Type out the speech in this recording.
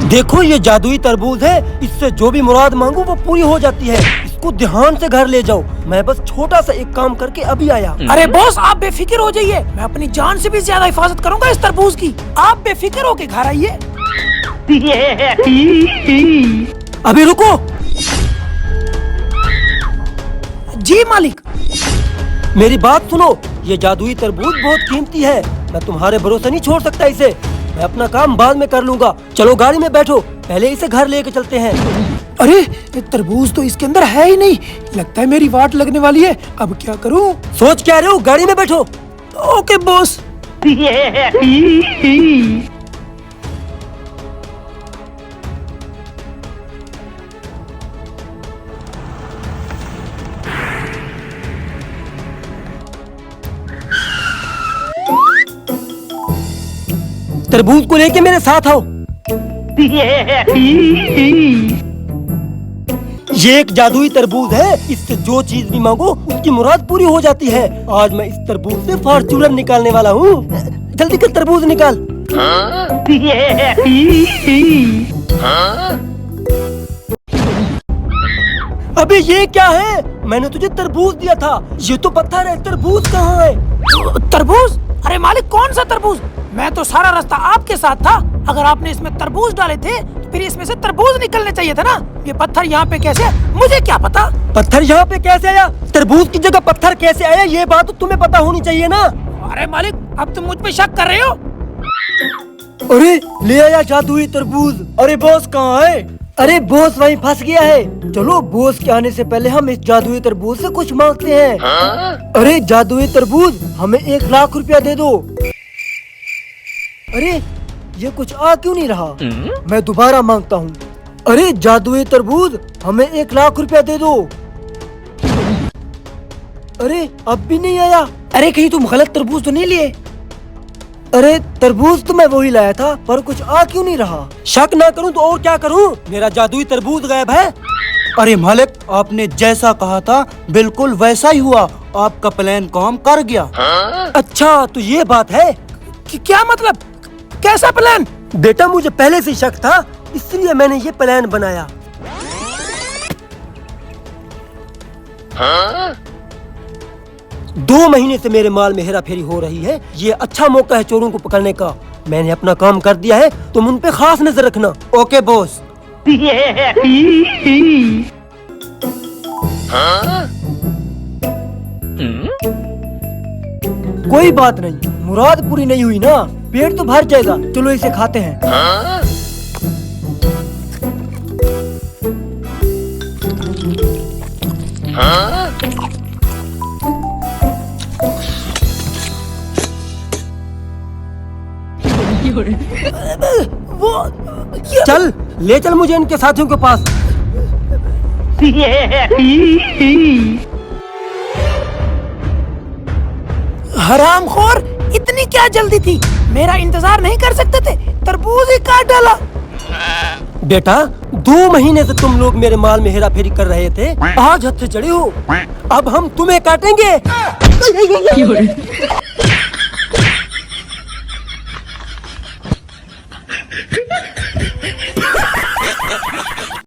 देखो ये जादुई तरबूज है, इससे जो भी मुराद मांगू वो पूरी हो जाती है। इसको ध्यान से घर ले जाओ। मैं बस छोटा सा एक काम करके अभी आया। अरे बॉस आप बेफिक्र हो जाइए, मैं अपनी जान से भी ज्यादा हिफाजत करूंगा इस तरबूज की। आप बेफिक्र होके घर आइए। अभी रुको। जी मालिक। मेरी बात सुनो, ये जादुई तरबूज बहुत कीमती है। मैं तुम्हारे भरोसे नहीं छोड़ सकता इसे। मैं अपना काम बाद में कर लूंगा। चलो गाड़ी में बैठो, पहले इसे घर लेके चलते हैं। अरे तरबूज तो इसके अंदर है ही नहीं, लगता है मेरी वाट लगने वाली है। अब क्या करूं? सोच क्या रहे हो, गाड़ी में बैठो। Okay boss. तरबूज को लेके मेरे साथ आओ। ये एक जादुई तरबूज है, इससे जो चीज भी मांगो उसकी मुराद पूरी हो जाती है। आज मैं इस तरबूज से फॉर्च्यूनर निकालने वाला हूँ। जल्दी कर तरबूज निकाल। अबे ये क्या है? मैंने तुझे तरबूज दिया था, ये तो पत्थर है। तरबूज कहाँ है? तरबूज? अरे मालिक कौन सा तरबूज? मैं तो सारा रास्ता आपके साथ था। अगर आपने इसमें तरबूज डाले थे तो फिर इसमें से तरबूज निकलने चाहिए था ना। ये पत्थर यहाँ पे कैसे? मुझे क्या पता। पत्थर यहाँ पे कैसे आया? तरबूज की जगह पत्थर कैसे आया? ये बात तो तुम्हें पता होनी चाहिए ना। अरे मालिक अब तुम मुझ पे शक कर रहे हो? अरे ले आया जादुई तरबूज। अरे बॉस कहाँ है? अरे बॉस वहीं फंस गया है। चलो बॉस के आने से पहले हम इस जादुई तरबूज से कुछ मांगते हैं। अरे जादुई तरबूज, हमें 1 लाख रुपया दे दो। अरे ये कुछ आ क्यों नहीं रहा? मैं दोबारा मांगता हूँ। अरे जादुई तरबूज, हमें 1 लाख रुपया दे दो। अरे अब भी नहीं आया। अरे कहीं तुम गलत तरबूज तो नहीं लिए? अरे तरबूज तो मैं वही लाया था, पर कुछ आ क्यों नहीं रहा? शक ना करूं तो और क्या करूं? मेरा जादुई तरबूज गायब है। अरे मालिक, आपने जैसा कहा था बिल्कुल वैसा ही हुआ। आपका प्लान काम कर गया। अच्छा तो ये बात है। क्या मतलब? कैसा प्लान? बेटा मुझे पहले से शक था, इसलिए मैंने ये प्लान बनाया। हाँ? 2 महीने से मेरे माल में हेरा फेरी हो रही है। ये अच्छा मौका है चोरों को पकड़ने का। मैंने अपना काम कर दिया है, तुम उन पे खास नजर रखना। Okay boss. हाँ? कोई बात नहीं, मुराद पूरी नहीं हुई ना, पेट तो भर जाएगा। चलो इसे खाते हैं। हाँ? हाँ? वो चल ले चल मुझे इनके साथियों के पास। हरामखोर, इतनी क्या जल्दी थी? मेरा इंतजार नहीं कर सकते थे? तरबूज ही काट डाला। बेटा 2 महीने से तुम लोग मेरे माल में हेरा फेरी कर रहे थे, आज हद से चढ़े हो। अब हम तुम्हें काटेंगे।